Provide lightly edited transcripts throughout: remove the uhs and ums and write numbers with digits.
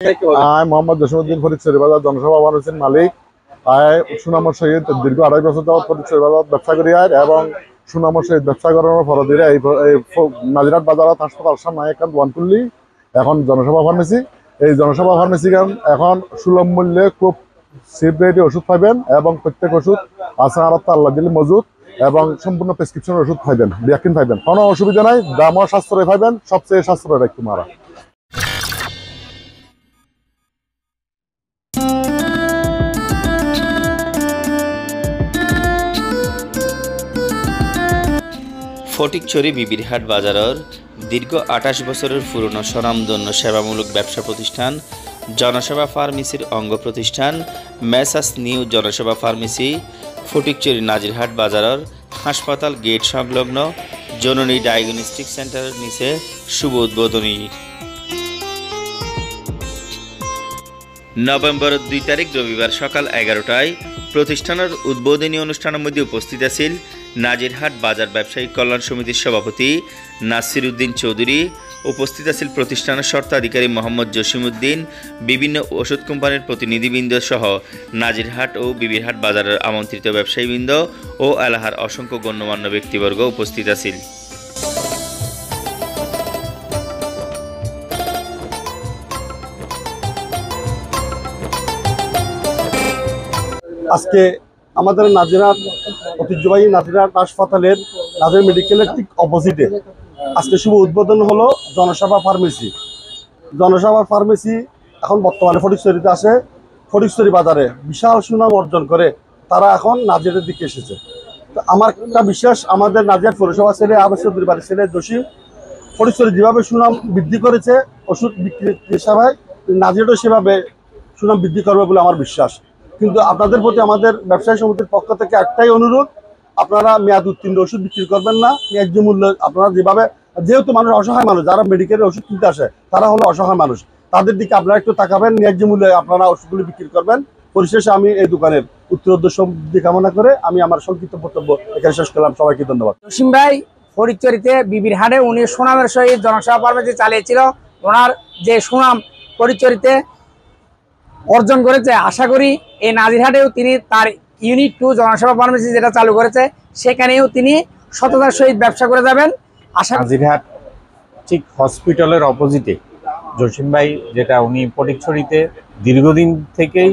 মোহাম্মদ জসিমউদ্দিন ফরিদচুরি বাজার জনসভা ফার্মেসির মালিক। সুনামর সহিত দীর্ঘ 2.5 বছর যাবত ফরিদচুরি বাজার ব্যবসা করি এবং সুনামর সহিত ব্যবসা করানোর ফরদিরে এই নাজিরহাট বাজারত হাসপাতাল সামনে এখন ওয়ানকুল্লি এখন জনসভা ফার্মেসি। এই জনসভা ফার্মেসি এখন সুলভ মূল্যে খুব চিপ রেটে ওষুধ পাইবেন এবং প্রত্যেক ওষুধ আছে আর আল্লাহ দিলে মজুদ এবং সম্পূর্ণ প্রেসক্রিপশনের ওষুধ পাইবেন, ভ্যাকসিন পাইবেন, কোনো অসুবিধা নাই। দামও সাশ্রয় পাইবেন, সবচেয়ে সাশ্রয় রাখতে মারা। ফটিকছড়ি বিবিরহাট বাজারের দীর্ঘ 28 বছরের পুরনো স্বনামধন্য সেবামূলক ব্যবসা প্রতিষ্ঠান জনসেবা ফার্মেসির অঙ্গ প্রতিষ্ঠান messrs new Janaseba pharmacy Fatikchhari Nazirhat বাজারের হাসপাতাল গেট সংলগ্ন জননী ডায়াগনস্টিক সেন্টারের নিচে শুভ উদ্বোধনী। নভেম্বর 2 তারিখ রবিবার সকাল 11টায় প্রতিষ্ঠানের উদ্বোধনী অনুষ্ঠানের মধ্যে উপস্থিত আছেন নাজিরহাট বাজার ব্যবসায়ী কল্যাণ সমিতির সভাপতি নাসির উদ্দিন চৌধুরী। উপস্থিত আছেন প্রতিষ্ঠানের স্বত্বাধিকারী মোহাম্মদ জসিমউদ্দিন, বিভিন্ন ওষুধ কোম্পানির প্রতিনিধিবৃন্দ সহ নাজিরহাট ও বিবিরহাট বাজারের আমন্ত্রিত ব্যবসায়ীবৃন্দ ও এলাকার অসংখ্য গণ্যমান্য ব্যক্তিবর্গ উপস্থিত আছেন। আজকে আমাদের নাজিরহাট ঐতিহ্যবাহী নাজিরহাট হাসপাতালের নাজির মেডিকেলের ঠিক অপোজিটে আজকে শুভ উদ্বোধন হলো জনসেবা ফার্মেসি। জনসেবা ফার্মেসি এখন বর্তমানে ফটিকছড়িতে আসে, ফটিকছড়ি বাজারে বিশাল সুনাম অর্জন করে তারা এখন নাজিরের দিকে এসেছে। তো আমার একটা বিশ্বাস, আমাদের নাজিরহাট পৌরসভা ছেলে আবাসের বাড়ির ছেলে জসিম ফটিকছড়ি যেভাবে সুনাম বৃদ্ধি করেছে ওষুধ বিক্রি সেবায়, নাজিরহাটও সেভাবে সুনাম বৃদ্ধি করবে বলে আমার বিশ্বাস। কিন্তু আপনাদের প্রতি আমাদের ব্যবসায়ী সমিতির পক্ষ থেকে একটাই অনুরোধ, আপনারা মেয়াদ উত্তীর্ণ ওষুধ বিক্রি করবেন না। ন্যায্য মূল্য আপনারা যেভাবে, যেহেতু মানুষ অসহায় মানুষ, যারা মেডিকেলের ওষুধ কিনতে আসে তারা হলো অসহায় মানুষ, তাদের দিকে আপনারা একটু তাকাবেন, ন্যায্য মূল্যে আপনারা ওষুধগুলি বিক্রি করবেন। পরিশেষে আমি এই দোকানের উত্তরোত্তর সমৃদ্ধি কামনা করে আমি আমার সংক্ষিপ্ত বক্তব্য এখানে শেষ করলাম। সবাইকে ধন্যবাদ। জসিম ভাই ফটিকছড়িতে বিবিরহাটে উনি সুনামের সহিত জনসেবা ফার্মেসি চালিয়েছিল। ওনার যে সুনাম ফটিকছড়িতে অর্জন করেছে, আশা করি এই নাজিরহাটেও তিনি তার ইউনিট 2 জনসেবা ফার্মেসি যেটা চালু করেছে সেখানেও তিনি সততার সহিত ব্যবসা করে যাবেন। নাজিরহাট ঠিক হসপিটালের অপোজিটে জসিম ভাই, যেটা উনি ফটিকছড়িতে দীর্ঘদিন থেকেই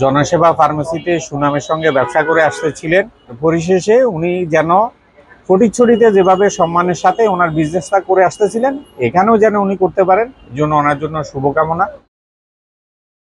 জনসেবা ফার্মেসিতে সুনামের সঙ্গে ব্যবসা করে আসতেছিলেন। পরিশেষে উনি যেন ফটিকছড়িতে যেভাবে সম্মানের সাথে ওনার বিজনেসটা করে আসতেছিলেন এখানেও যেন উনি করতে পারেন, জন্য ওনার জন্য শুভকামনা।